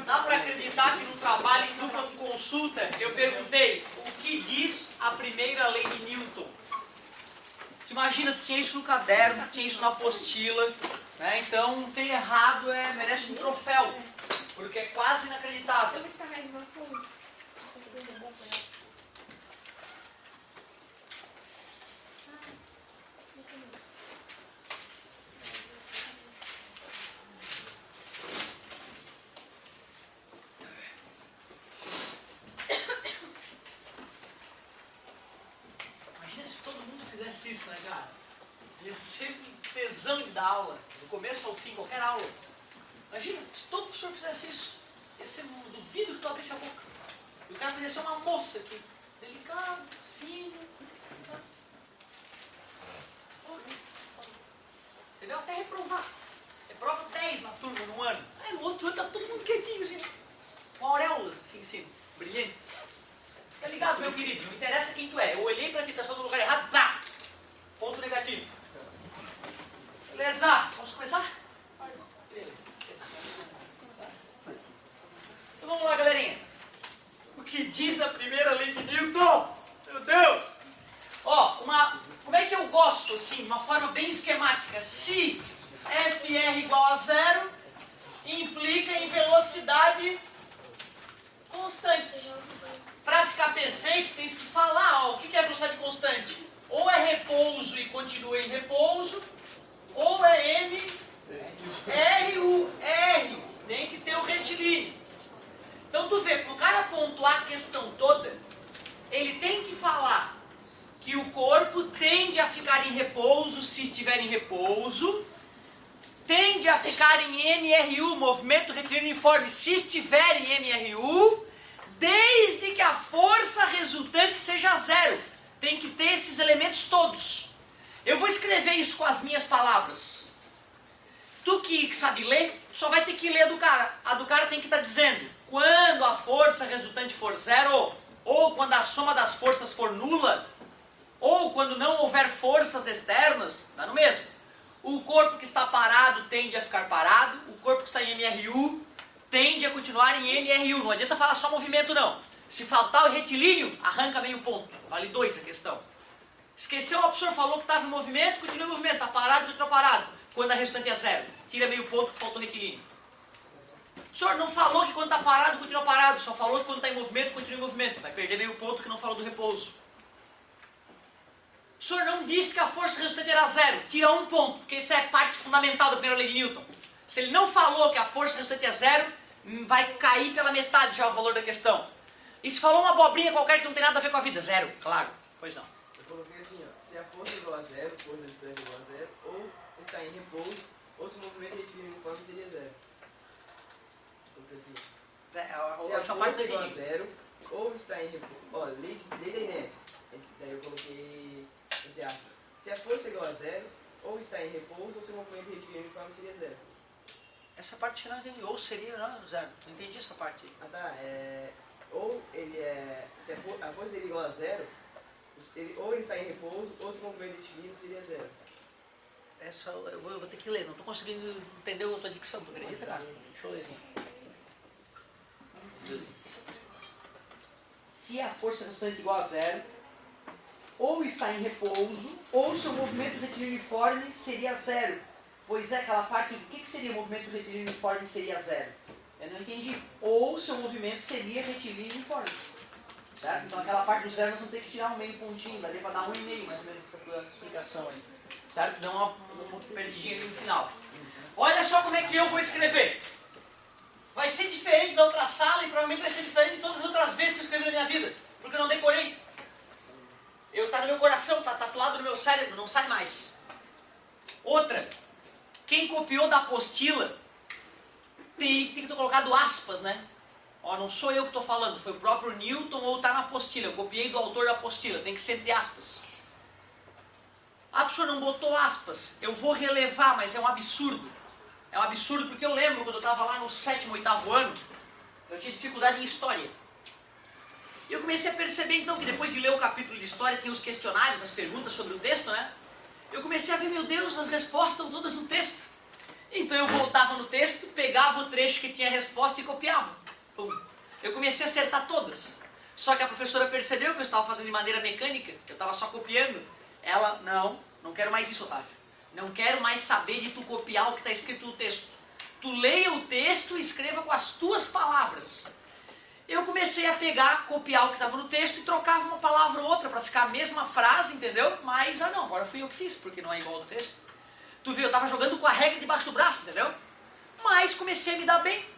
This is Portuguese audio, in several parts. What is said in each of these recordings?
Dá para acreditar que no trabalho em dupla com consulta eu perguntei o que diz a primeira lei de Newton? Imagina, tu tinha isso no caderno, tu tinha isso na apostila, né? Então ter errado merece um troféu, porque é quase inacreditável. Isso, né, cara? Ia ser um tesão de dar aula, do começo ao fim, qualquer aula. Imagina, se todo professor fizesse isso, ia ser, duvido que tu abrisse a boca. E o cara podia ser uma moça aqui, delicado, fino, entendeu? Até reprovar. Reprova 10 na turma no ano. Aí no outro ano tá todo mundo quietinho, assim, com auréolas assim em cima, brilhantes. Fica ligado, meu querido, não interessa quem tu é. Eu olhei pra ti, tá só no lugar errado, pá! Ponto negativo. Beleza? Posso começar? Beleza. Então vamos lá, galerinha. O que diz a primeira lei de Newton? Meu Deus! Ó, como é que eu gosto, assim, de uma forma bem esquemática? Se FR igual a zero, implica em velocidade constante. Para ficar perfeito, tem que falar, ó, o que é velocidade constante? Ou é repouso e continua em repouso, ou é M, R, U, R. Tem que ter o retilíneo. Então tu vê, para o cara pontuar a questão toda, ele tem que falar que o corpo tende a ficar em repouso se estiver em repouso, tende a ficar em MRU, movimento retilíneo uniforme, se estiver em MRU, desde que a força resultante seja zero. Tem que ter esses elementos todos. Eu vou escrever isso com as minhas palavras. Tu que sabe ler, só vai ter que ler a do cara. A do cara tem que estar dizendo, quando a força resultante for zero, ou quando a soma das forças for nula, ou quando não houver forças externas, dá no mesmo. O corpo que está parado tende a ficar parado, o corpo que está em MRU tende a continuar em MRU. Não adianta falar só movimento não. Se faltar o retilíneo, arranca meio ponto. Vale 2 a questão. Esqueceu, o professor falou que estava em movimento, continua em movimento. Está parado, continua parado. Quando a resultante é zero, tira meio ponto que faltou retilíneo. O senhor não falou que quando está parado, continua parado. Só falou que quando está em movimento, continua em movimento. Vai perder meio ponto que não falou do repouso. O senhor não disse que a força resultante era zero. Tira um ponto, porque isso é parte fundamental da primeira lei de Newton. Se ele não falou que a força resultante é zero, vai cair pela metade já o valor da questão. E se falou uma abobrinha qualquer que não tem nada a ver com a vida? Zero, claro. Pois não. Eu coloquei assim, ó. Se a força é igual a zero, força resultante é igual a zero, ou está em repouso, ou se o movimento retilíneo uniforme seria zero. Coloquei assim. Se a força é igual a zero, ou está em repouso. Ó, lei da inércia. Daí eu coloquei entre aspas. Se a força é igual a zero, ou está em repouso, ou se o movimento retilíneo uniforme seria zero. Essa parte final eu entendi. Ou seria, não, zero. Não entendi essa parte. Ah tá, ou ele é. Se a força é igual a zero, ou ele está em repouso, ou se o movimento retilíneo seria zero. Essa eu vou ter que ler, não estou conseguindo entender a tua dicção, tu acredita, cara? Deixa eu ler aqui. Se a força resultante é igual a zero, ou está em repouso, ou seu movimento retilíneo uniforme seria zero. Pois é, aquela parte, o que seria o movimento retilíneo uniforme seria zero? Eu não entendi. Ou seu movimento seria retilíneo uniforme. Certo? Então aquela parte do zero nós vamos ter que tirar um meio pontinho, daria para dar 1,5 mais ou menos essa tua explicação aí. Certo? Dá uma perdidinha ali no final. Olha só como é que eu vou escrever. Vai ser diferente da outra sala e provavelmente vai ser diferente de todas as outras vezes que eu escrevi na minha vida. Porque eu não decorei. Tá no meu coração, tá tatuado no meu cérebro, não sai mais. Outra. Quem copiou da apostila tem que ter colocado aspas, né? Ó, não sou eu que estou falando, foi o próprio Newton ou está na apostila. Eu copiei do autor da apostila, tem que ser entre aspas. Ah, professor, não botou aspas. Eu vou relevar, mas é um absurdo. É um absurdo porque eu lembro quando eu estava lá no 7º, 8º ano, eu tinha dificuldade em história. E eu comecei a perceber então que depois de ler o capítulo de história, tem os questionários, as perguntas sobre o texto, né? Eu comecei a ver, meu Deus, as respostas estão todas no texto. Então eu voltava no texto, pegava o trecho que tinha resposta e copiava. Pum. Eu comecei a acertar todas. Só que a professora percebeu que eu estava fazendo de maneira mecânica, eu estava só copiando. Ela, não quero mais isso, Otávio. Não quero mais saber de tu copiar o que está escrito no texto. Tu leia o texto e escreva com as tuas palavras. Eu comecei a pegar, copiar o que estava no texto e trocava uma palavra ou outra para ficar a mesma frase, entendeu? Mas, não, agora fui eu que fiz, porque não é igual ao do texto. Tu viu, eu estava jogando com a regra debaixo do braço, entendeu? Mas comecei a me dar bem.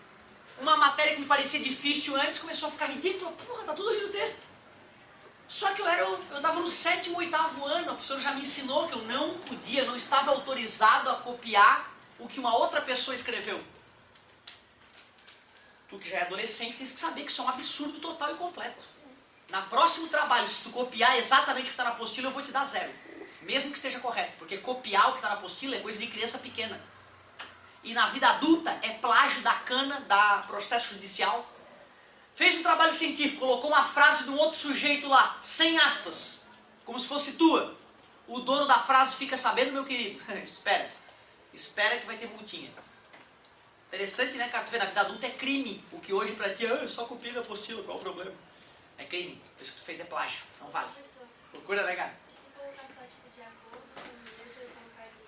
Uma matéria que me parecia difícil antes começou a ficar ridícula. Porra, tá tudo ali no texto. Só que eu estava no 7º, 8º ano, a professora já me ensinou que eu não estava autorizado a copiar o que uma outra pessoa escreveu. Tu que já é adolescente, tens que saber que isso é um absurdo total e completo. Na próximo trabalho, se tu copiar exatamente o que está na apostila, eu vou te dar 0. Mesmo que esteja correto, porque copiar o que está na apostila é coisa de criança pequena. E na vida adulta é plágio da cana, da processo judicial. Fez um trabalho científico, colocou uma frase de um outro sujeito lá, sem aspas, como se fosse tua. O dono da frase fica sabendo, meu querido, espera que vai ter multinha. Interessante, né, cara? Tu vê, na vida adulta é crime. O que hoje pra ti, eu só copiei da apostila, qual o problema? É crime. Isso que tu fez é plágio, não vale. Procura, né, cara?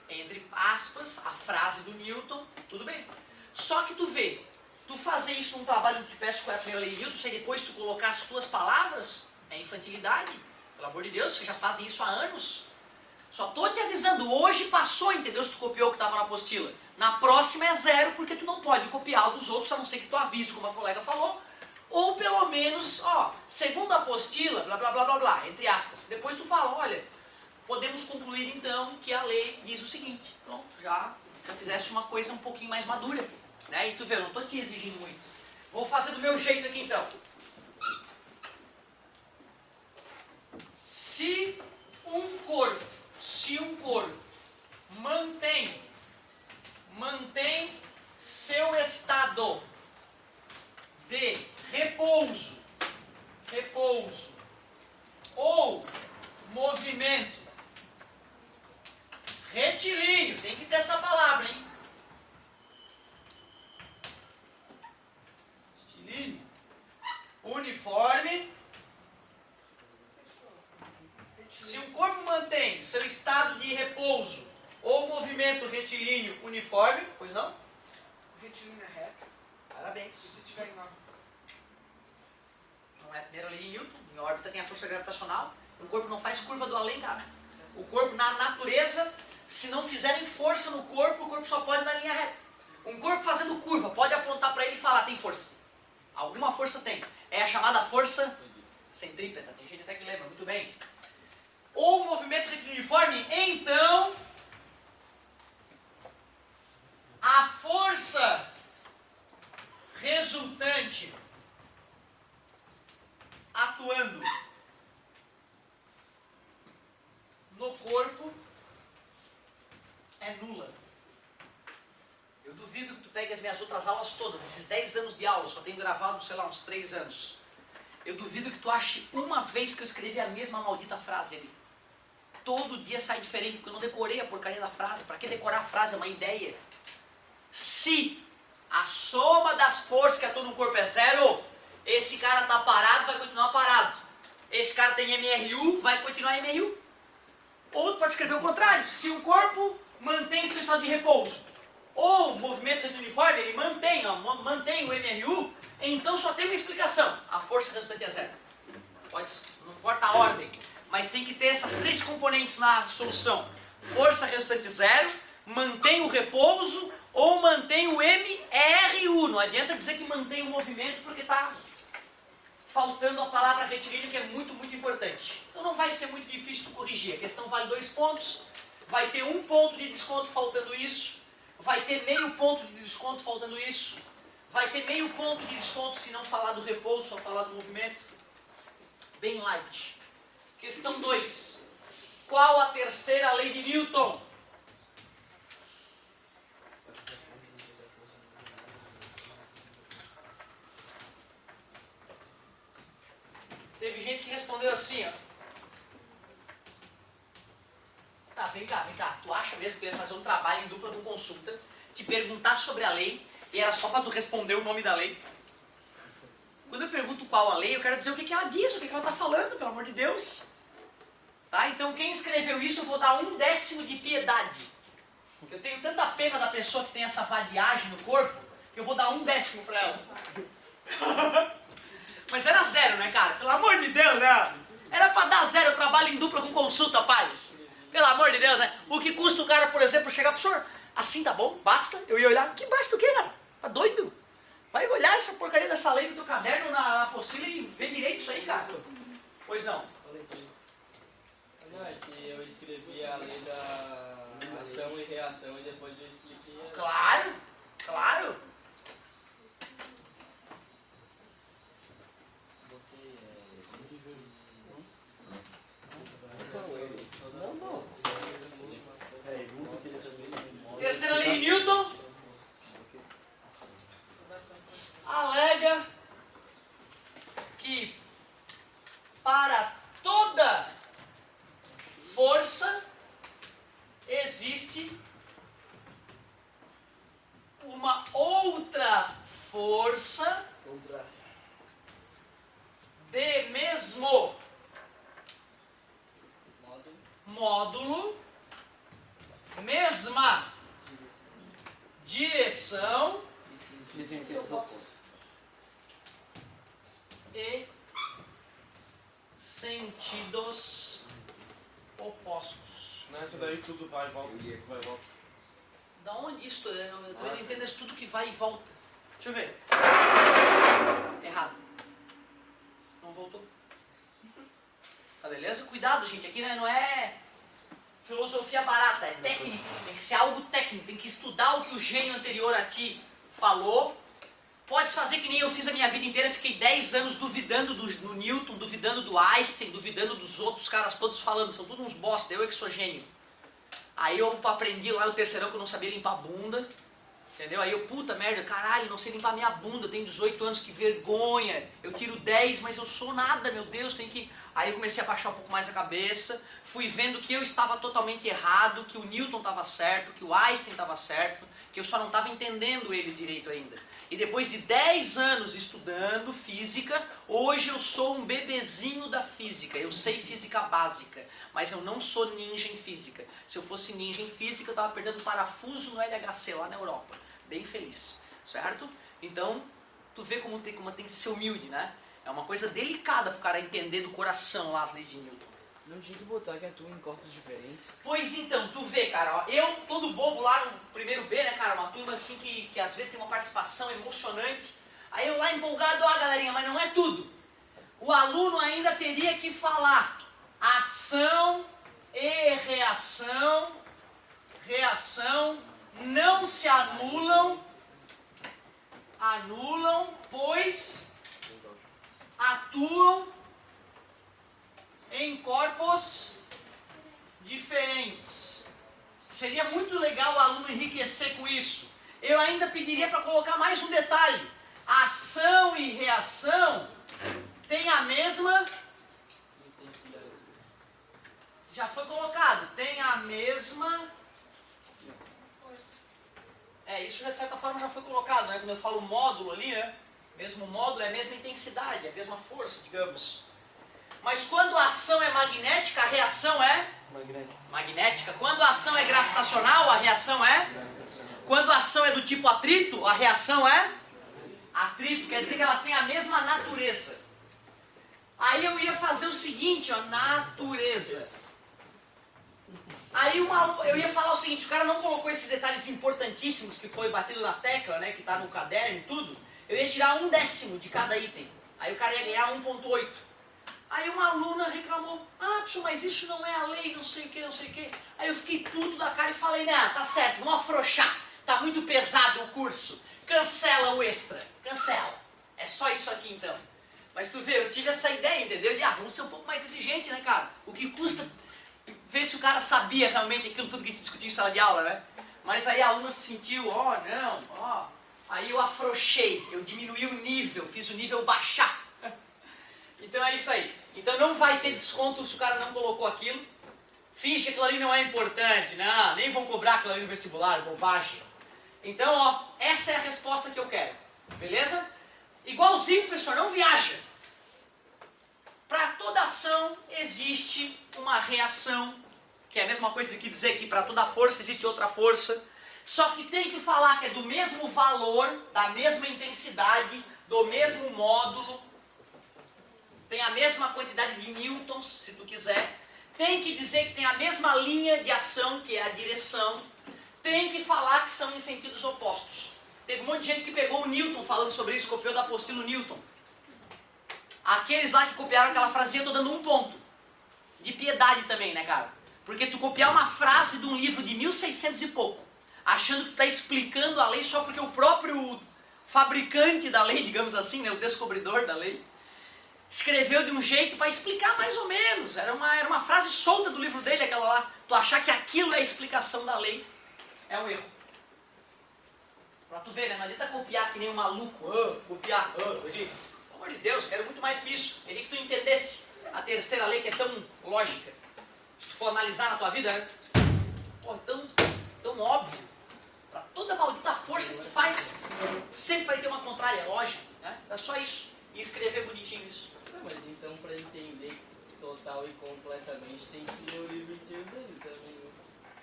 Entre aspas, a frase do Newton, tudo bem. Só que tu vê, tu fazer isso num trabalho que te peço qual é a primeira lei de Newton, se depois tu colocar as tuas palavras, é infantilidade. Pelo amor de Deus, vocês já fazem isso há anos. Só tô te avisando, hoje passou, entendeu? Se tu copiou o que estava na apostila. Na próxima é 0, porque tu não pode copiar o dos outros, a não ser que tu avise, como a colega falou. Ou pelo menos, segundo a apostila, blá blá blá blá blá, entre aspas. Depois tu fala, olha, podemos concluir então que a lei diz o seguinte. Pronto, já fizeste uma coisa um pouquinho mais madura. Né? E tu vê, eu não estou te exigindo muito. Vou fazer do meu jeito aqui então. Se um corpo mantém seu estado de repouso ou movimento retilíneo, tem que ter essa palavra, hein? Retilíneo, uniforme. Se um corpo mantém seu estado de repouso ou movimento retilíneo uniforme, pois não? Retilíneo é reto. Parabéns. Se tiver uma... Não é a primeira lei de Newton, em órbita tem a força gravitacional. O corpo não faz curva do além, cara. O corpo na natureza, se não fizerem força no corpo, o corpo só pode ir na linha reta. Um corpo fazendo curva, pode apontar para ele e falar, tem força. Alguma força tem. É a chamada força centrípeta. Tem gente até que lembra, muito bem. Ou movimento retilíneo uniforme, então a força resultante atuando no corpo é nula. Eu duvido que tu pegue as minhas outras aulas todas, esses 10 anos de aula, eu só tenho gravado, sei lá, uns 3 anos. Eu duvido que tu ache uma vez que eu escrevi a mesma maldita frase ali. Todo dia sai diferente, porque eu não decorei a porcaria da frase. Para que decorar a frase? É uma ideia. Se a soma das forças que atuam no corpo é 0, esse cara tá parado, vai continuar parado. Esse cara tem MRU, vai continuar MRU. Ou tu pode escrever o contrário. Se o corpo mantém seu estado de repouso, ou o movimento uniforme, ele mantém o MRU, então só tem uma explicação. A força resultante é 0. Não importa a ordem. Mas tem que ter essas 3 componentes na solução. Força resultante 0, mantém o repouso ou mantém o MRU. Não adianta dizer que mantém o movimento porque está faltando a palavra retilíneo, que é muito, muito importante. Então não vai ser muito difícil tu corrigir. A questão vale 2 pontos, vai ter 1 ponto de desconto faltando isso, vai ter meio ponto de desconto faltando isso, vai ter meio ponto de desconto se não falar do repouso, só falar do movimento. Bem light. Questão 2. Qual a terceira lei de Newton? Teve gente que respondeu assim, ó. Tá, vem cá. Tu acha mesmo que eu ia fazer um trabalho em dupla com consulta te perguntar sobre a lei e era só para tu responder o nome da lei. Quando eu pergunto qual a lei, eu quero dizer o que ela diz, o que ela está falando, pelo amor de Deus. Tá? Então quem escreveu isso, eu vou dar 1/10 de piedade. Eu tenho tanta pena da pessoa que tem essa vadiagem no corpo, que eu vou dar 1/10 para ela. Mas era 0, né, cara? Pelo amor de Deus, né? Era para dar 0, eu trabalho em dupla com consulta, paz. Pelo amor de Deus, né? O que custa o cara, por exemplo, chegar pro senhor, assim tá bom, basta? Eu ia olhar, que basta o quê, cara? Tá doido? Vai olhar essa porcaria dessa lei no teu caderno, na apostila e ver direito isso aí, cara. Pois não. Não, é que eu escrevi a lei da ação e reação e depois eu expliquei. Claro, claro. Terceira lei de Newton alega que para toda força existe uma outra força de mesmo módulo, mesma direção e sentidos opostos. Nessa daí tudo vai e volta, vai e volta. Da onde isso? Eu também não entendo isso tudo que vai e volta. Deixa eu ver. Errado. Não voltou. Tá beleza? Cuidado, gente. Aqui não é filosofia barata, é técnico. Tem que ser algo técnico. Tem que estudar o que o gênio anterior a ti falou. Pode fazer que nem eu fiz a minha vida inteira. Fiquei 10 anos duvidando do Newton, duvidando do Einstein, duvidando dos outros caras todos falando. São todos uns bosta. Eu é que sou gênio. Aí eu aprendi lá no terceirão que eu não sabia limpar a bunda. Entendeu? Aí eu, puta merda, caralho, não sei limpar minha bunda, eu tenho 18 anos, que vergonha. Eu tiro 10, mas eu sou nada, meu Deus, tem que... Aí eu comecei a baixar um pouco mais a cabeça, fui vendo que eu estava totalmente errado, que o Newton estava certo, que o Einstein estava certo, que eu só não estava entendendo eles direito ainda. E depois de 10 anos estudando física, hoje eu sou um bebezinho da física, eu sei física básica, mas eu não sou ninja em física. Se eu fosse ninja em física, eu estava perdendo parafuso no LHC lá na Europa. Bem feliz, certo? Então, tu vê como tem que ser humilde, né? É uma coisa delicada pro cara entender do coração lá as leis de Newton. Não tinha que botar que atua em corpos diferentes. Pois então, tu vê, cara, ó, eu todo bobo lá no primeiro B, né, cara, uma turma assim que às vezes tem uma participação emocionante. Aí eu lá empolgado, ó, galerinha, mas não é tudo. O aluno ainda teria que falar ação e reação, não se anulam, pois atuam em corpos diferentes. Seria muito legal o aluno enriquecer com isso. Eu ainda pediria para colocar mais um detalhe. Ação e reação têm a mesma... Já foi colocado. Tem a mesma... isso já de certa forma já foi colocado, né? Quando eu falo módulo ali, né? Mesmo módulo é a mesma intensidade, é a mesma força, digamos. Mas quando a ação é magnética, a reação é? Magnética. Quando a ação é gravitacional, a reação é? Quando a ação é do tipo atrito, a reação é? Atrito. Quer dizer que elas têm a mesma natureza. Aí eu ia fazer o seguinte, ó, natureza. Aí eu ia falar o seguinte, o cara não colocou esses detalhes importantíssimos que foi batido na tecla, né, que tá no caderno e tudo, eu ia tirar 1/10 de cada item. Aí o cara ia ganhar 1,8. Aí uma aluna reclamou, professor, mas isso não é a lei, não sei o que, não sei o que. Aí eu fiquei puto da cara e falei, não, tá certo, vamos afrouxar, tá muito pesado o curso, cancela o extra, cancela. É só isso aqui então. Mas tu vê, eu tive essa ideia, entendeu? De, vamos ser um pouco mais exigente, né, cara? O que custa ver se o cara sabia realmente aquilo tudo que a gente discutiu em sala de aula, né? Mas aí a aluna se sentiu, aí eu afrouxei, eu diminuí o nível, fiz o nível baixar. Então é isso aí. Então não vai ter desconto se o cara não colocou aquilo. Finge que aquilo ali não é importante, não, nem vão cobrar aquilo ali no vestibular, bobagem. Então, ó, essa é a resposta que eu quero. Beleza? Igualzinho, professor, não viaja. Para toda ação existe uma reação, que é a mesma coisa que dizer que para toda força existe outra força. Só que tem que falar que é do mesmo valor, da mesma intensidade, do mesmo módulo, tem a mesma quantidade de newtons, se tu quiser. Tem que dizer que tem a mesma linha de ação, que é a direção. Tem que falar que são em sentidos opostos. Teve um monte de gente que pegou o Newton falando sobre isso, copiou da apostila Newton. Aqueles lá que copiaram aquela frasinha, eu tô dando um ponto. De piedade também, né, cara? Porque tu copiar uma frase de um livro de 1600 e pouco, achando que tu tá explicando a lei só porque o próprio fabricante da lei, digamos assim, né, o descobridor da lei, escreveu de um jeito para explicar mais ou menos. Era uma frase solta do livro dele, aquela lá. Tu achar que aquilo é a explicação da lei é um erro. Pra tu ver, né? Não adianta copiar que nem um maluco. Copiar. Pelo amor de Deus, quero muito mais que isso. Queria que tu entendesse a terceira lei que é tão lógica. Se tu for analisar na tua vida, né? Pô, tão óbvio. Pra toda maldita força que tu faz, sempre vai ter uma contrária, lógica. Né? É só isso. E escrever bonitinho isso. Não, mas então para entender total e completamente tem que ler o livro inteiro dele também.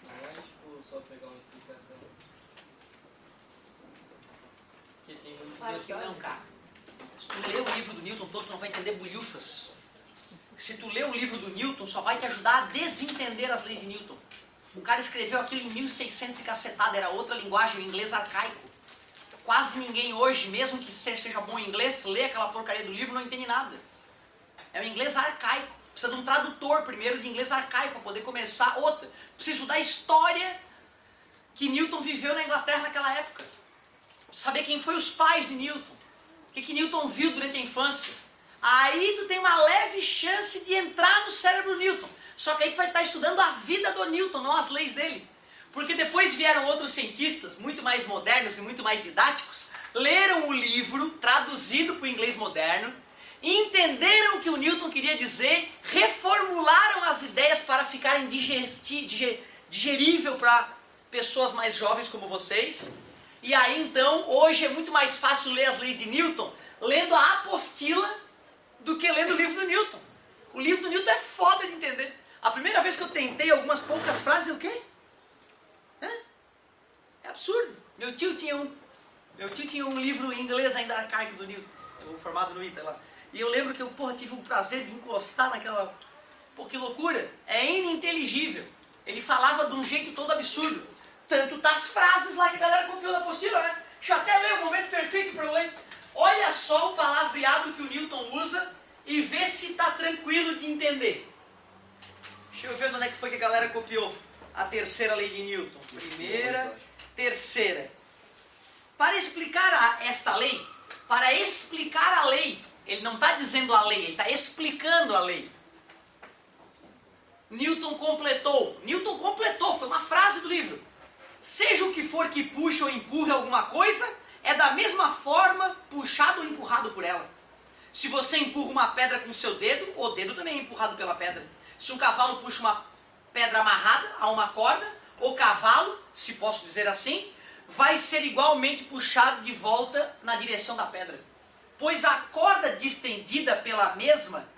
Não é tipo só pegar uma explicação. Porque tem muitos Claro que detalhes. não, cara. Se tu ler o livro do Newton todo, tu não vai entender bolhufas. Se tu ler o livro do Newton, só vai te ajudar a desentender as leis de Newton. O cara escreveu aquilo em 1600 e cacetada, era outra linguagem, o inglês arcaico. Quase ninguém hoje, mesmo que seja bom em inglês, lê aquela porcaria do livro e não entende nada. É o inglês arcaico. Precisa de um tradutor primeiro de inglês arcaico para poder começar. Outra, precisa estudar a história que Newton viveu na Inglaterra naquela época. Saber quem foi os pais de Newton. O que Newton viu durante a infância. Aí tu tem uma leve chance de entrar no cérebro do Newton. Só que aí tu vai estar estudando a vida do Newton, não as leis dele. Porque depois vieram outros cientistas, muito mais modernos e muito mais didáticos, leram o livro, traduzido para o inglês moderno, entenderam o que o Newton queria dizer, reformularam as ideias para ficarem digerível para pessoas mais jovens como vocês. E aí então, hoje é muito mais fácil ler as leis de Newton lendo a apostila do que lendo o livro do Newton. O livro do Newton é foda de entender. A primeira vez que eu tentei algumas poucas frases, o quê? É absurdo. Meu tio tinha um livro em inglês ainda arcaico do Newton, formado no ITA lá. E eu lembro que eu tive o prazer de encostar naquela... Pô, que loucura. É ininteligível. Ele falava de um jeito todo absurdo. Tanto das frases lá que a galera copiou da apostila, né? Deixa eu até ler o momento perfeito para eu ler. Olha só o palavreado que o Newton usa e vê se está tranquilo de entender. Deixa eu ver onde é que foi que a galera copiou a terceira lei de Newton. Primeira, terceira. Para explicar esta lei, ele não está dizendo a lei, ele está explicando a lei. Newton completou, foi uma frase do livro. Seja o que for que puxa ou empurre alguma coisa, é da mesma forma puxado ou empurrado por ela. Se você empurra uma pedra com o seu dedo, o dedo também é empurrado pela pedra. Se um cavalo puxa uma pedra amarrada a uma corda, o cavalo, se posso dizer assim, vai ser igualmente puxado de volta na direção da pedra. Pois a corda distendida pela mesma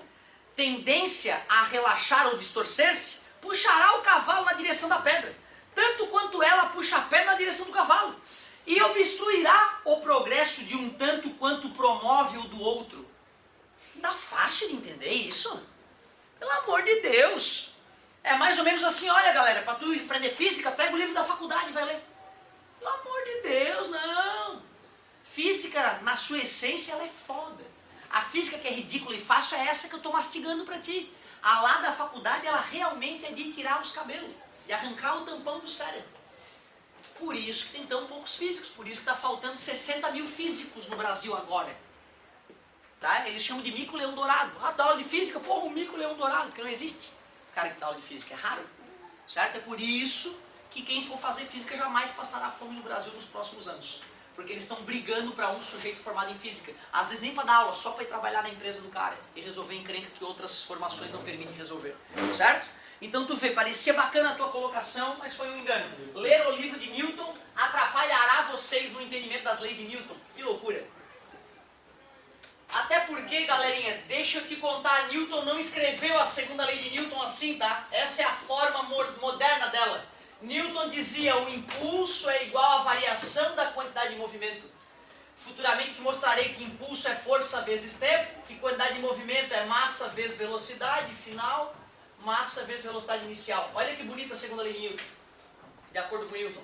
tendência a relaxar ou distorcer-se, puxará o cavalo na direção da pedra, tanto quanto ela puxa a pedra na direção do cavalo, e obstruirá o progresso de um tanto quanto promove o do outro. Tá fácil de entender isso? Pelo amor de Deus! É mais ou menos assim, olha galera, para tu aprender física, pega o livro da faculdade e vai ler. Pelo amor de Deus, não! Física, na sua essência, ela é foda. A física que é ridícula e fácil é essa que eu estou mastigando para ti. A lá da faculdade, ela realmente é de tirar os cabelos e arrancar o tampão do cérebro. Por isso que tem tão poucos físicos, por isso que está faltando 60 mil físicos no Brasil agora. Tá? Eles chamam de mico-leão dourado. Ah, dá aula de física? Porra, um mico-leão dourado, porque não existe cara que dá aula de física, é raro. Certo? É por isso que quem for fazer física jamais passará fome no Brasil nos próximos anos. Porque eles estão brigando para um sujeito formado em física. Às vezes nem para dar aula, só para ir trabalhar na empresa do cara e resolver encrenca que outras formações não permitem resolver. Certo? Então tu vê, parecia bacana a tua colocação, mas foi um engano. Ler o livro de Newton atrapalhará vocês no entendimento das leis de Newton. Que loucura. Até porque, galerinha, deixa eu te contar, Newton não escreveu a segunda lei de Newton assim, tá? Essa é a forma moderna dela. Newton dizia, o impulso é igual à variação da quantidade de movimento. Futuramente te mostrarei que impulso é força vezes tempo, que quantidade de movimento é massa vezes velocidade final, massa vezes velocidade inicial. Olha que bonita a segunda lei de Newton, de acordo com Newton.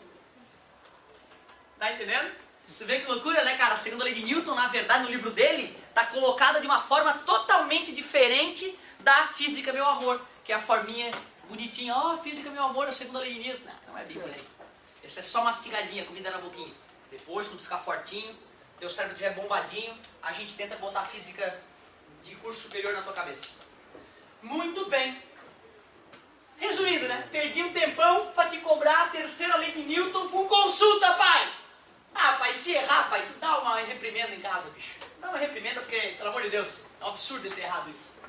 Tá entendendo? Tu vê que loucura, né, cara? A segunda lei de Newton, na verdade, no livro dele, está colocada de uma forma totalmente diferente da física, meu amor, que é a forminha bonitinha. Ó, física, meu amor, a segunda lei de Newton. Não é bem por aí. Essa é só mastigadinha, comida na boquinha. Depois, quando ficar fortinho, teu cérebro estiver bombadinho, a gente tenta botar física de curso superior na tua cabeça. Muito bem. Resumindo, né? Perdi um tempão para te cobrar a terceira lei de Newton com consulta, pai! Ah, pai, se errar, pai, tu dá uma reprimenda em casa, bicho. Dá uma reprimenda porque, pelo amor de Deus, é um absurdo ter errado isso.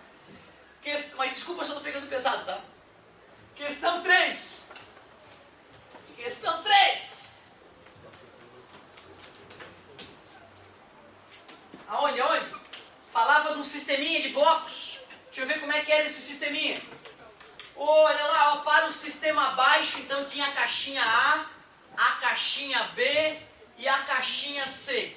Mas desculpa se eu tô pegando pesado, tá? Questão 3. Questão 3. Aonde? Falava de um sisteminha de blocos. Deixa eu ver como é que era esse sisteminha. Olha lá, ó, para o sistema abaixo, então tinha a caixinha A caixinha B e a caixinha C.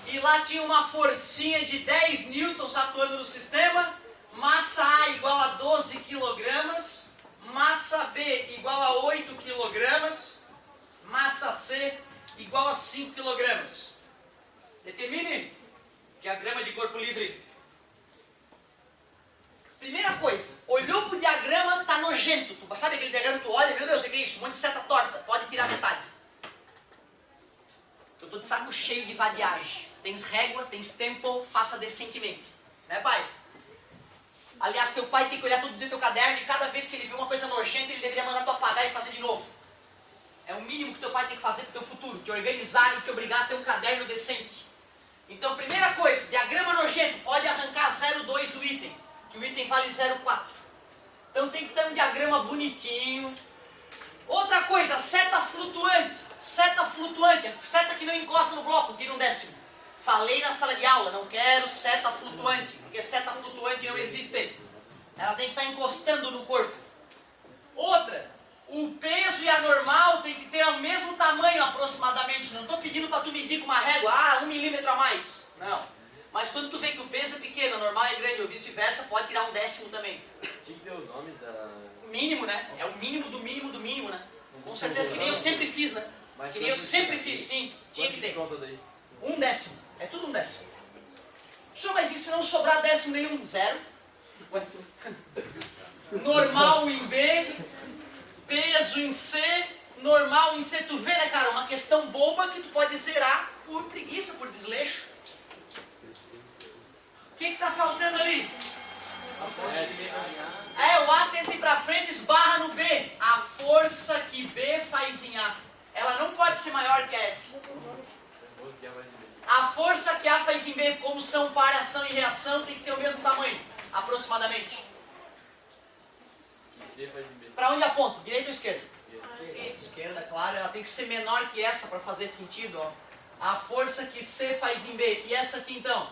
E lá tinha uma forcinha de 10 newtons atuando no sistema. Massa A igual a 12 kg. Massa B igual a 8 kg. Massa C igual a 5 kg. Determine diagrama de corpo livre. Primeira coisa, olhou pro diagrama, tá nojento. Tu sabe aquele diagrama que tu olha, meu Deus, o que é isso? Um monte de seta torta, pode tirar metade. Eu tô de saco cheio de vadiagem. Tens régua, tens tempo, faça decentemente. Né, pai? Aliás, teu pai tem que olhar tudo dentro do teu caderno e cada vez que ele vê uma coisa nojenta, ele deveria mandar tu apagar e fazer de novo. É o mínimo que teu pai tem que fazer pro teu futuro, te organizar e te obrigar a ter um caderno decente. Então, primeira coisa, diagrama nojento, pode arrancar 0,2 do item, que o item vale 0,4. Então tem que ter um diagrama bonitinho. Outra coisa, seta flutuante. Seta flutuante, seta que não encosta no bloco, tira um décimo. Falei na sala de aula, não quero seta flutuante, porque seta flutuante não existe. Ela tem que estar encostando no corpo. Outra, o peso e a normal tem que ter o mesmo tamanho aproximadamente. Não estou pedindo para tu medir com uma régua, 1 milímetro a mais. Não. Mas quando tu vê que o peso é pequeno, a normal é grande ou vice-versa, pode tirar um décimo também. Tinha que ter os nomes da... Mínimo, né? É o mínimo do mínimo do mínimo, né? Com certeza, que nem eu sempre fiz, né? Que nem eu sempre fiz, sim. Tinha que ter. Um décimo. É tudo um décimo. Senhor, mas e se não sobrar décimo nenhum? 0. Ué? Normal em B, peso em C, normal em C. Tu vê, né, cara? Uma questão boba que tu pode zerar por preguiça, por desleixo. O que está faltando ali? O A tenta ir para frente, esbarra no B. A força que B faz em A, ela não pode ser maior que a F. A força que A faz em B, como são par, ação e reação, tem que ter o mesmo tamanho, aproximadamente. Para onde aponta? Direita ou esquerda? Esquerda, claro. Ela tem que ser menor que essa para fazer sentido. Ó. A força que C faz em B. E essa aqui então?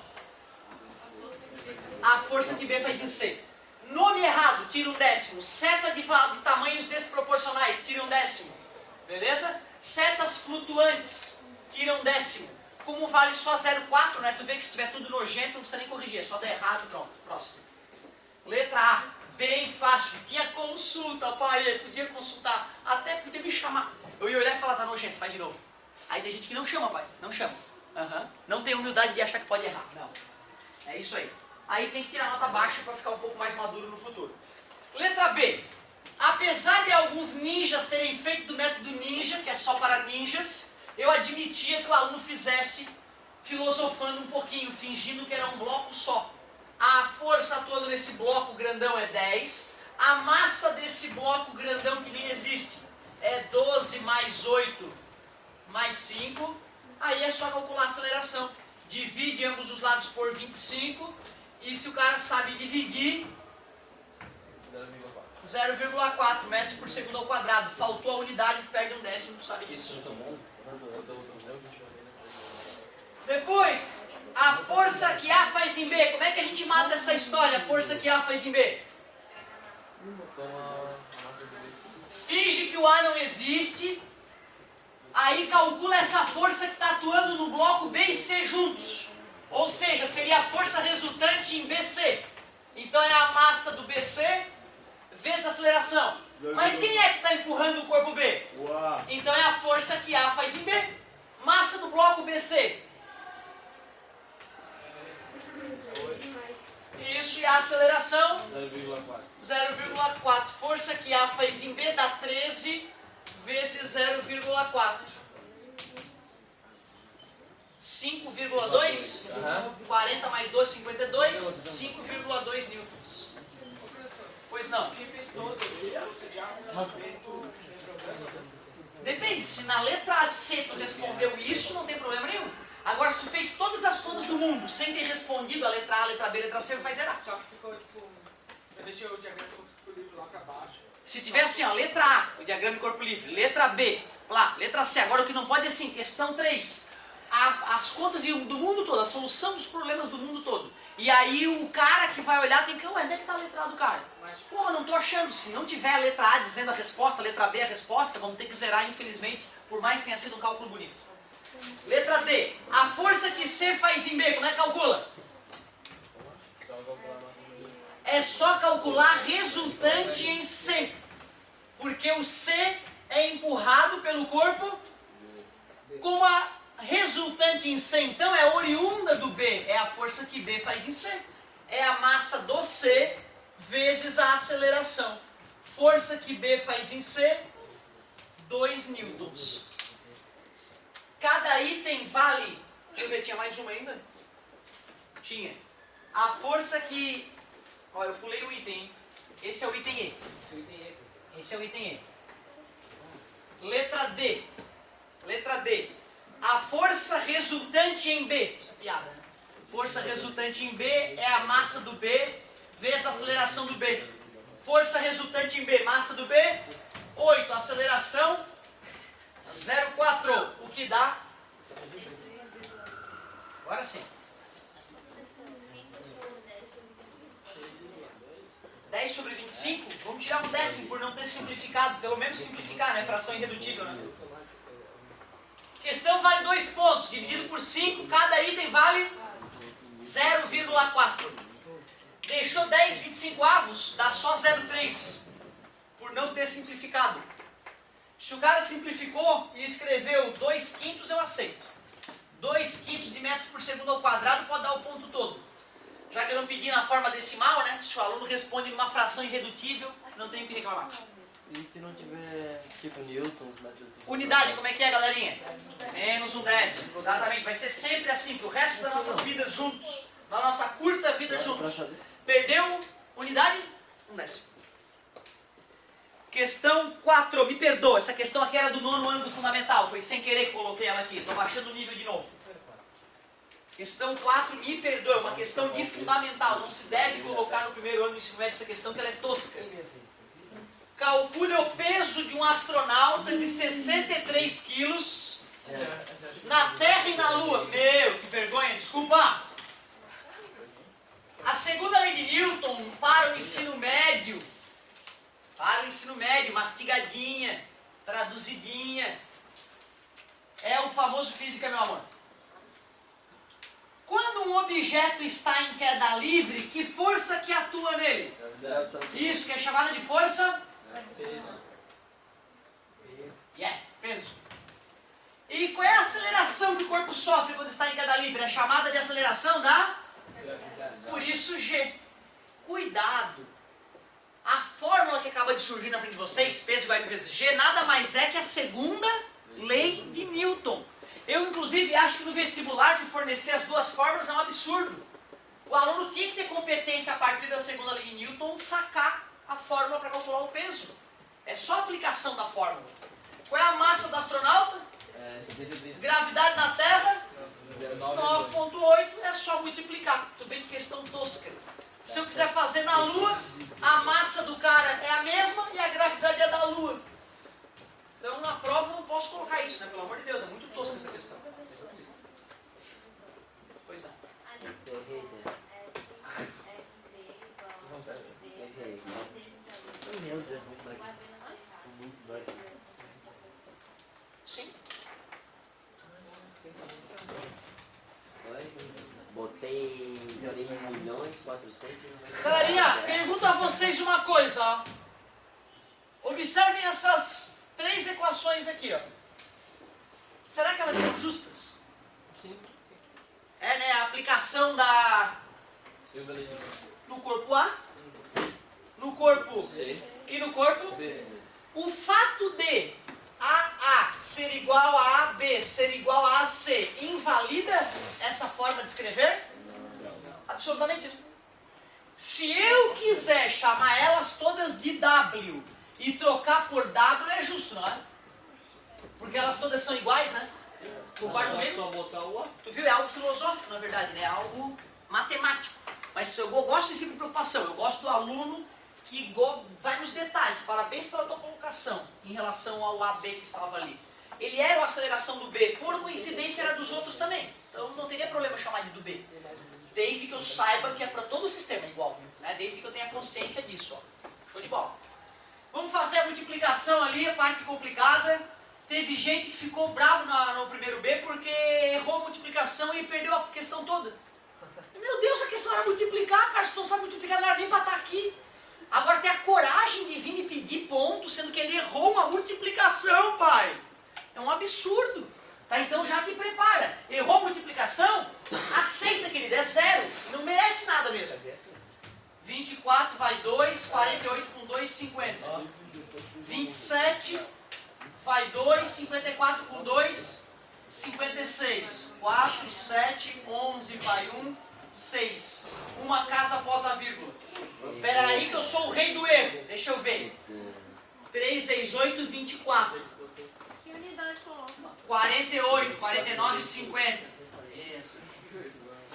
A força que B faz em C. Nome errado, tira um décimo. Seta de tamanhos desproporcionais, tira um décimo. Beleza? Setas flutuantes, tira um décimo. Como vale só 0,4, né? Tu vê que se tiver tudo nojento, não precisa nem corrigir. É só dar errado, pronto. Próximo. Letra A, bem fácil. Tinha consulta, pai. Podia consultar. Até podia me chamar. Eu ia olhar e falar, tá nojento, faz de novo. Aí tem gente que não chama, pai. Não chama. Não tem humildade de achar que pode errar. Não. É isso aí. Aí tem que tirar nota baixa para ficar um pouco mais maduro no futuro. Letra B. Apesar de alguns ninjas terem feito do método ninja, que é só para ninjas, eu admitia que o aluno fizesse filosofando um pouquinho, fingindo que era um bloco só. A força atuando nesse bloco grandão é 10. A massa desse bloco grandão que nem existe é 12 mais 8 mais 5. Aí é só calcular a aceleração. Divide ambos os lados por 25. E se o cara sabe dividir, 0,4 metros por segundo ao quadrado. Faltou a unidade, perde um décimo, tu sabe disso. Depois, a força que A faz em B. Como é que a gente mata essa história? A força que A faz em B. Finge que o A não existe. Aí calcula essa força que está atuando no bloco B e C juntos. Ou seja, seria a força resultante em BC. Então é a massa do BC vezes a aceleração. Mas quem é que está empurrando o corpo B? Então é a força que A faz em B. Massa do bloco BC. Isso, e a aceleração? 0,4. Força que A faz em B dá 13 vezes 0,4. 5,2? 40 mais 12, 52. 5,2 newtons. Pois não. Depende, se na letra C tu respondeu isso, não tem problema nenhum. Agora, se tu fez todas as contas do mundo sem ter respondido a letra A, a letra B, a letra C, vai zerar. Só que ficou tipo. Eu deixei o diagrama de corpo livre lá pra baixo. Se tiver assim, ó, letra A, o diagrama de corpo livre, letra B, lá, letra C. Agora o que não pode é assim, questão 3. As contas do mundo todo, a solução dos problemas do mundo todo. E aí o cara que vai olhar tem que, ué, onde é que tá a letra A do cara? Porra, não tô achando. Se não tiver a letra A dizendo a resposta, a letra B a resposta, vamos ter que zerar, infelizmente, por mais que tenha sido um cálculo bonito. Letra D. A força que C faz em B, como é que calcula? É só calcular resultante em C. Porque o C é empurrado pelo corpo com a resultante em C. Então é oriunda do B. É a força que B faz em C. É a massa do C vezes a aceleração. Força que B faz em C, 2 newtons. Cada item vale... Deixa eu ver, tinha mais uma ainda? Tinha. A força que... Olha, eu pulei o item, hein? Esse é o item E. Esse é o item E. Letra D. Letra D. A força resultante em B. Isso é piada, né? Força resultante em B é a massa do B vezes a aceleração do B. Força resultante em B, massa do B, 8. Aceleração, 0,4. O que dá? Agora sim. 10 sobre 25? Vamos tirar um décimo por não ter simplificado. Pelo menos simplificar, né? Fração irredutível, né? Questão vale 2 pontos. Dividido por 5, cada item vale 0,4. Deixou 10 25 avos, dá só 0,3. Por não ter simplificado. Se o cara simplificou e escreveu 2 quintos, eu aceito. 2 quintos de metros por segundo ao quadrado pode dar o ponto todo. Já que eu não pedi na forma decimal, né? Se o aluno responde numa fração irredutível, não tenho o que reclamar. E se não tiver, tipo, newtons, metros... Unidade, como é que é, galerinha? Menos um décimo. Exatamente, vai ser sempre assim, pro resto das nossas vidas juntos. Na nossa curta vida juntos. Perdeu unidade? Um décimo. Questão 4, me perdoa, essa questão aqui era do 9º ano do fundamental, foi sem querer que coloquei ela aqui, estou baixando o nível de novo. Questão 4, me perdoa, uma questão de fundamental, não se deve colocar no primeiro ano do ensino médio essa questão que ela é tosca. Calcule o peso de um astronauta de 63 quilos na Terra e na Lua. Meu, que vergonha, desculpa. A segunda lei de Newton para o ensino médio, mastigadinha, traduzidinha, é o famoso física, meu amor. Quando um objeto está em queda livre, que força que atua nele? Isso, que é chamada de força? Peso. E qual é a aceleração que o corpo sofre quando está em queda livre? É chamada de aceleração da? Por isso G. Cuidado. A fórmula que acaba de surgir na frente de vocês, peso igual a vezes G, nada mais é que a segunda lei de Newton. Eu, inclusive, acho que no vestibular de fornecer as duas fórmulas é um absurdo. O aluno tinha que ter competência a partir da segunda lei de Newton sacar a fórmula para calcular o peso. É só a aplicação da fórmula. Qual é a massa do astronauta? 63. Gravidade na Terra? 9,8. É só multiplicar. Tu vê que questão tosca. Se eu quiser fazer na Lua, a massa do cara é a mesma e a gravidade é da Lua. Então na prova eu não posso colocar isso, né? Pelo amor de Deus, é muito tosca essa questão. Pois não. Meu Deus, muito bug. Muito bug. Sim. Botei 3.400.000. Galerinha, pergunto a vocês uma coisa, ó. Observem essas três equações aqui, ó. Será que elas são justas? Sim. É, né? A aplicação da... no corpo A, no corpo C. e no corpo B. O fato de AA ser igual a AB ser igual a AC invalida essa forma de escrever? Absolutamente isso. Se eu quiser chamar elas todas de W e trocar por W é justo, não é? Porque elas todas são iguais, né? Concordam comigo? Só botar o A. Tu viu? É algo filosófico, na verdade, né? É algo matemático. Mas eu gosto desse tipo de preocupação. Eu gosto do aluno que vai nos detalhes. Parabéns pela tua colocação em relação ao AB que estava ali. Ele era a aceleração do B. Por coincidência, era dos outros também. Então não teria problema chamar de do B. Desde que eu saiba que é para todo o sistema igual. Né? Desde que eu tenha consciência disso. Ó. Show de bola. Vamos fazer a multiplicação ali, a parte complicada. Teve gente que ficou bravo no primeiro B porque errou a multiplicação e perdeu a questão toda. Meu Deus, a questão era multiplicar, cara. Se tu não sabe multiplicar, não era nem para estar aqui. Agora tem a coragem de vir me pedir ponto, sendo que ele errou uma multiplicação, pai. É um absurdo. Tá, então já te prepara. Errou a multiplicação? Aceita, querido, é zero. Não merece nada mesmo. 24 vai 2, 48 com 2, 50. 27 vai 2, 54 com 2, 56. 4, 7, 11 vai 1, 6. Uma casa após a vírgula. Espera aí que eu sou o rei do erro. Deixa eu ver. 3 vezes 8, 24. Que unidade coloca? 48, 49, 50. Isso.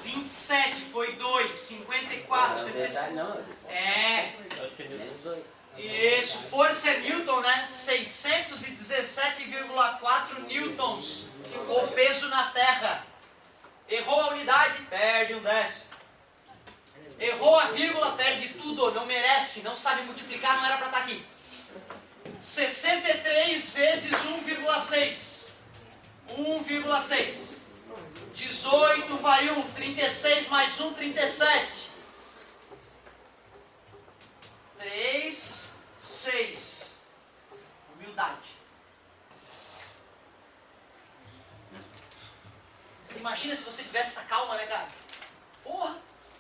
27 foi 2, 54, 56. Não, É. menos 2. Isso. Força é Newton, né? 617,4 newtons. O peso na Terra. Errou a unidade, perde um décimo. Errou a vírgula, perde tudo. Não merece, não sabe multiplicar, não era para estar aqui. 63 vezes 1,6. 1,6. 18 vai 1. 36 mais 1, 37. 3, 6. Humildade. Imagina se você tivesse essa calma, né, cara? Porra,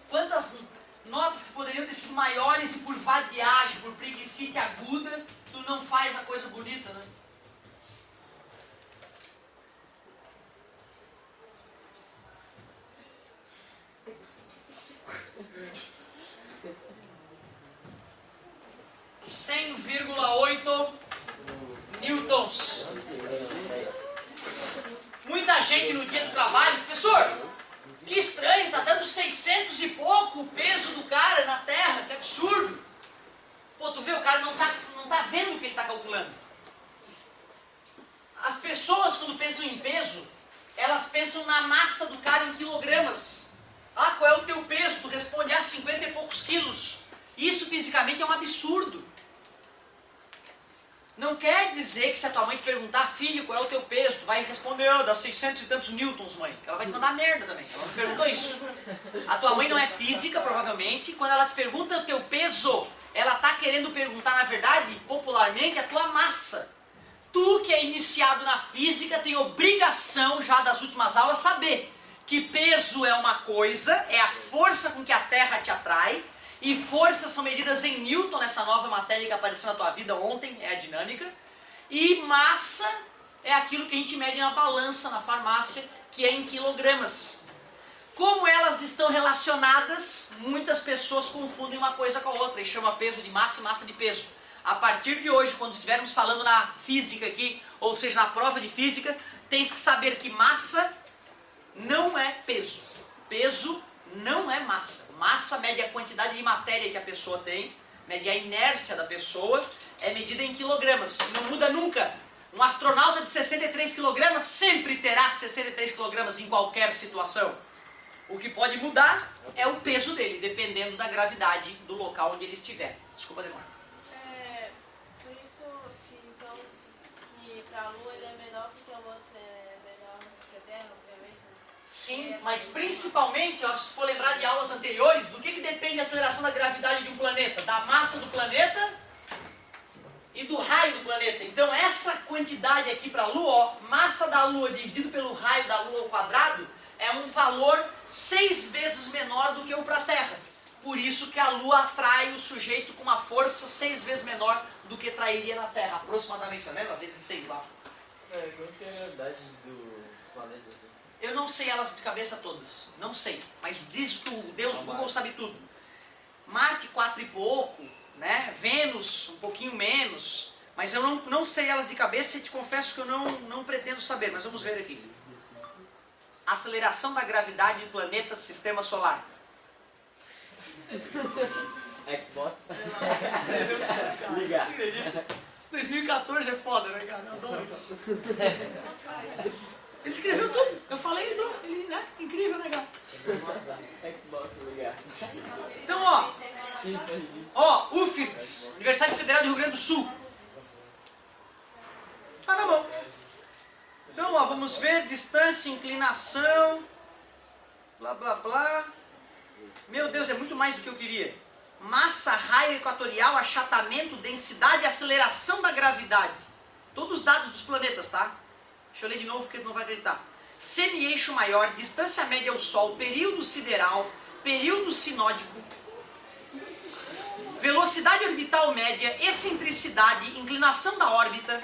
quantas notas que poderiam ter sido maiores e por vadiagem, por preguicite aguda, tu não faz a coisa bonita, né? ,100,8 newtons. Muita gente no dia do trabalho, professor, que estranho, tá dando 600 e pouco o peso do cara na Terra, que absurdo. Pô, tu vê, o cara não tá vendo o que ele tá calculando. As pessoas, quando pensam em peso, elas pensam na massa do cara em quilogramas. Ah, qual é o teu peso? Tu responde, 50 e poucos quilos. Isso fisicamente é um absurdo. Não quer dizer que se a tua mãe te perguntar, filho, qual é o teu peso? Tu vai responder, dá 600 e tantos newtons, mãe. Ela vai te mandar merda também. Ela não perguntou isso. A tua mãe não é física, provavelmente. Quando ela te pergunta o teu peso, ela está querendo perguntar, na verdade, popularmente, a tua massa. Tu que é iniciado na física tem obrigação, já das últimas aulas, saber que peso é uma coisa, é a força com que a Terra te atrai, e forças são medidas em Newton, nessa nova matéria que apareceu na tua vida ontem, é a dinâmica. E massa é aquilo que a gente mede na balança, na farmácia, que é em quilogramas. Como elas estão relacionadas, muitas pessoas confundem uma coisa com a outra e chamam peso de massa e massa de peso. A partir de hoje, quando estivermos falando na física aqui, ou seja, na prova de física, tens que saber que massa não é peso. Peso não é massa. Massa mede a quantidade de matéria que a pessoa tem, Mede a inércia da pessoa, é medida em quilogramas, e não muda nunca. Um astronauta de 63 quilogramas sempre terá 63 quilogramas em qualquer situação. O que pode mudar é o peso dele, dependendo da gravidade do local onde ele estiver. Desculpa, Demora. Por isso, se então, que para a Lua ele é menor porque o outro é menor que a Terra, obviamente. Sim, mas principalmente, ó, se tu for lembrar de aulas anteriores, do que depende a aceleração da gravidade de um planeta? Da massa do planeta e do raio do planeta. Então essa quantidade aqui para a Lua, ó, massa da Lua dividido pelo raio da Lua ao quadrado, é um valor 6 vezes menor do que o para a Terra. Por isso que a Lua atrai o sujeito com uma força 6 vezes menor do que trairia na Terra. Aproximadamente, tá vendo? Vezes 6 lá. Qual que é a gravidade dos planetas assim? Eu não sei elas de cabeça todas. Não sei. Mas diz que o Deus Google sabe tudo. Marte 4 e pouco, né? Vênus um pouquinho menos. Mas eu não sei elas de cabeça e te confesso que eu não pretendo saber. Mas vamos ver aqui. Aceleração da gravidade de planetas sistema solar. Xbox? Ligar. 2014 é foda, né, cara? Eu adoro isso. Ele escreveu tudo. Eu falei, não, ele, né? Incrível, né, cara? Xbox, ligar. Então, ó. Quem faz isso? Ó, UFRGS, Universidade Federal do Rio Grande do Sul. Tá na mão. Então, ó, vamos ver distância, inclinação, blá, blá, blá. Meu Deus, é muito mais do que eu queria. Massa, raio equatorial, achatamento, densidade e aceleração da gravidade. Todos os dados dos planetas, tá? Deixa eu ler de novo porque tu não vai acreditar. Semi-eixo maior, distância média ao Sol, período sideral, período sinódico, velocidade orbital média, excentricidade, inclinação da órbita,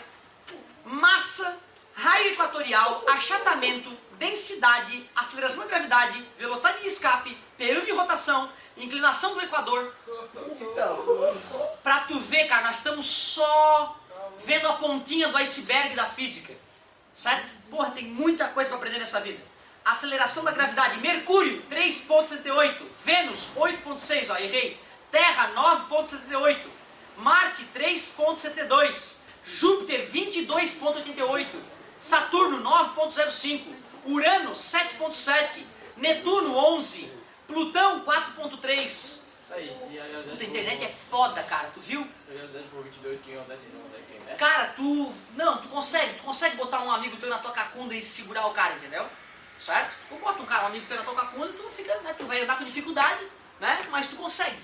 massa, raio equatorial, achatamento, densidade, aceleração da gravidade, velocidade de escape, período de rotação, inclinação do equador. Pra tu ver, cara, nós estamos só vendo a pontinha do iceberg da física. Certo? Porra, tem muita coisa pra aprender nessa vida. Aceleração da gravidade, Mercúrio, 3,78, Vênus, 8,6, ó, errei. Terra, 9,78, Marte, 3,72, Júpiter, 22,88, Saturno, 9,05, Urano, 7,7, Netuno, 11, Plutão, 4,3. Aí, se a Puta, a internet é foda, cara, tu viu? Se a for 22, quem acontece de novo? Cara, tu consegue botar um amigo teu na tua cacunda e segurar o cara, entendeu? Certo? Tu bota um amigo teu na tua cacunda e tu fica, né, tu vai andar com dificuldade, né, mas tu consegue.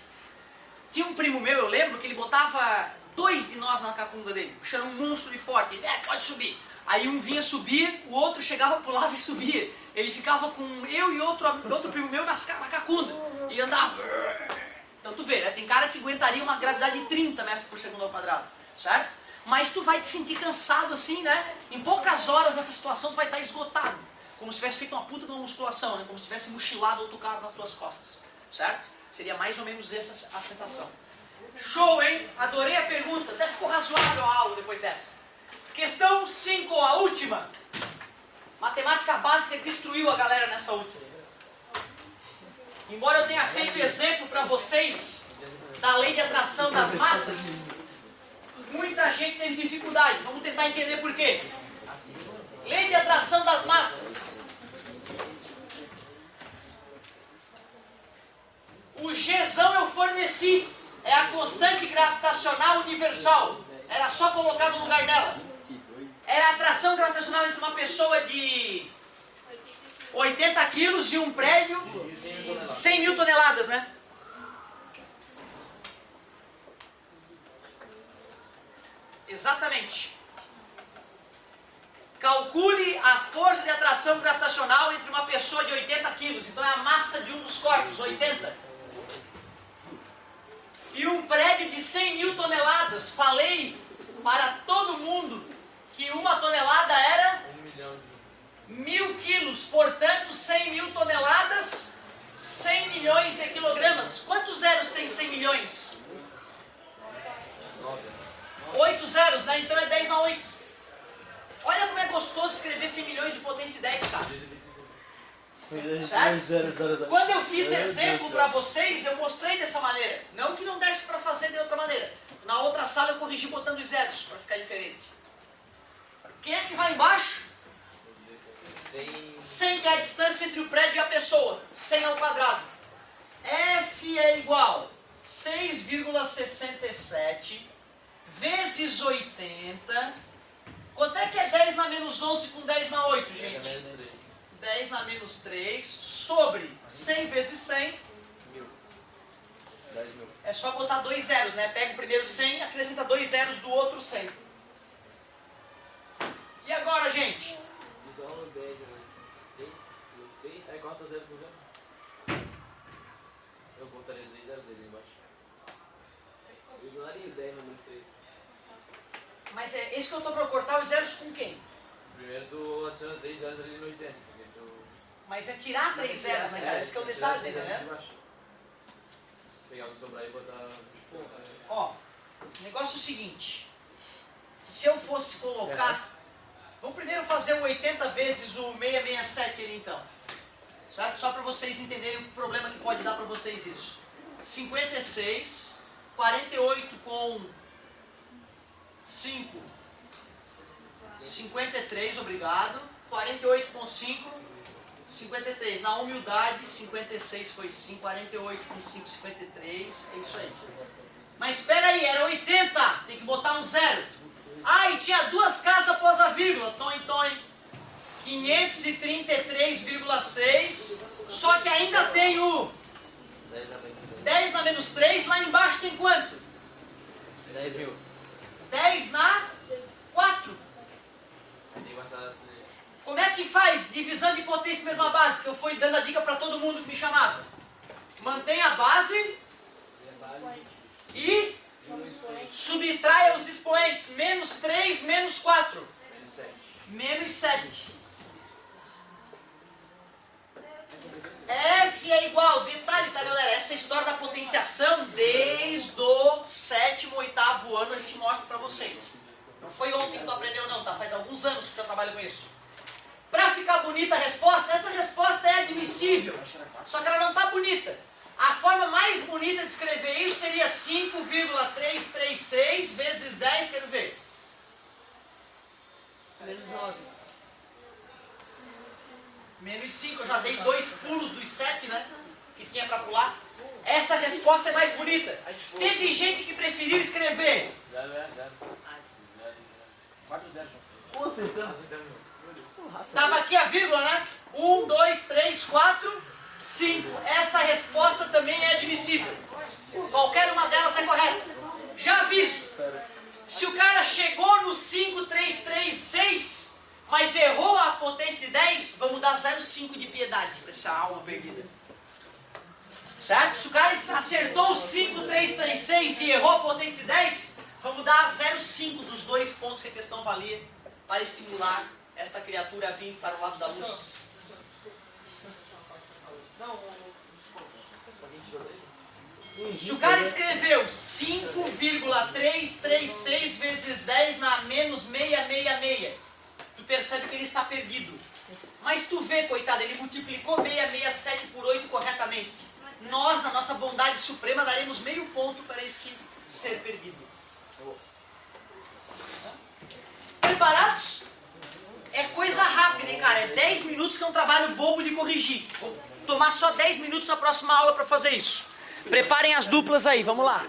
Tinha um primo meu, eu lembro, que ele botava 2 de nós na cacunda dele, puxando um monstro de forte, ele, pode subir. Aí um vinha subir, o outro chegava, pulava e subia. Ele ficava com eu e outro primo meu na cacunda, e andava. Então tu vê, né, tem cara que aguentaria uma gravidade de 30 metros por segundo ao quadrado, certo? Mas tu vai te sentir cansado assim, né? Em poucas horas nessa situação tu vai estar esgotado. Como se tivesse feito uma puta de uma musculação, né? Como se tivesse mochilado outro cara nas tuas costas. Certo? Seria mais ou menos essa a sensação. Show, hein? Adorei a pergunta. Até ficou razoável a aula depois dessa. Questão 5, a última. Matemática básica destruiu a galera nessa última. Embora eu tenha feito exemplo para vocês da lei de atração das massas, muita gente teve dificuldade. Vamos tentar entender por quê. Lei de atração das massas. O Gzão eu forneci. É a constante gravitacional universal. Era só colocar no lugar dela. Era a atração gravitacional entre uma pessoa de 80 quilos e um prédio 100 mil toneladas, né? Exatamente. Calcule a força de atração gravitacional entre uma pessoa de 80 quilos. Então é a massa de um dos corpos, 80. E um prédio de 100 mil toneladas. Falei para todo mundo que uma tonelada era 1000 quilos. Portanto, 100 mil toneladas, 100 milhões de quilogramas. Quantos zeros tem 100 milhões? 8 zeros, né? Então é 10 a 8. Olha como é gostoso escrever 100 milhões em potência 10, cara. Certo? Quando eu fiz exemplo para vocês, eu mostrei dessa maneira. Não que não desse para fazer de outra Na outra sala eu corrigi botando os zeros, para ficar diferente. Quem é que vai embaixo? 100, que é a distância entre o prédio e a pessoa. 100 ao quadrado. F é igual 6,67 vezes 80. Quanto é que é 10 na menos 11 com 10 na 8, gente? 10 na menos 3 sobre 100 vezes 100. 10 mil. É só botar 2 zeros, né? Pega o primeiro 100 e acrescenta 2 zeros do outro 100. E agora, gente? Isola 10, né? 3, 2, 3. Aí corta 0 por 0. Eu botaria 3 zeros dele embaixo. Eu isolaria o 10 no menos 3. Mas é esse que eu estou para cortar os zeros com quem? Primeiro tu adiciona 3 zeros ali no 80. Porque tu... Mas é tirar 3 zeros, né, cara? Esse que é o detalhe dele, né? Pegar o que sobrar e botar... Ó, o negócio é o seguinte. Se eu fosse colocar... Vamos primeiro fazer o 80 vezes o 667 ali, então. Certo? Só para vocês entenderem o problema que pode dar para vocês isso. 56, 48 com 5, 53, obrigado. 48 com 5, 53. Na humildade, 56 foi 5, 48 com 5, 53. É isso aí. Mas espera aí, era 80. Tem que botar um zero. Ah, e tinha 2 casas após a vírgula. Tom. 533,6. Só que ainda tem o 10 na menos 3. Lá embaixo tem quanto? 10 mil. 10 na 4. Aí tem que passar... Como é que faz divisão de potência mesma base? Que eu fui dando a dica para todo mundo que me chamava. Mantém a base e subtraia os expoentes. Menos 3, menos 4. Menos 7. F é igual, detalhe, tá, galera? Essa história da potenciação, desde o 7º, 8º ano, a gente mostra pra vocês. Não foi ontem que tu aprendeu, não, tá? Faz alguns anos que tu já trabalha com isso. Pra ficar bonita a resposta, essa resposta é admissível, só que ela não tá bonita. A forma mais bonita de escrever isso seria 5,336 vezes 10, quero ver. Menos 9. Menos 5, eu já dei 2 pulos dos 7, né? Que tinha pra pular. Essa resposta é mais bonita. Teve gente que preferiu escrever 4 zeros. Pô, acertamos. Tava aqui a vírgula, né? 1, 2, 3, 4, 5. Essa resposta também é admissível. Qualquer uma delas é correta. Já aviso. Se o cara chegou no 5, 3, 3, 6, mas errou a potência de 10, vamos dar 0,5 de piedade para essa alma perdida. Certo? Se o cara acertou o 5, 3, 3, 6 e errou a potência de 10, vamos dar 0,5 dos 2 pontos que a questão valia para estimular esta criatura a vir para o lado da luz. Se o cara escreveu 5,336 vezes 10 na menos 666, tu percebe que ele está perdido. Mas tu vê, coitado, ele multiplicou 667 por 8 corretamente. Nós, na nossa bondade suprema, daremos meio ponto para esse ser perdido. Preparados? É coisa rápida, hein, cara? É 10 minutos que é um trabalho bobo de corrigir. Vou tomar só 10 minutos na próxima aula para fazer isso. Preparem as duplas aí, vamos lá.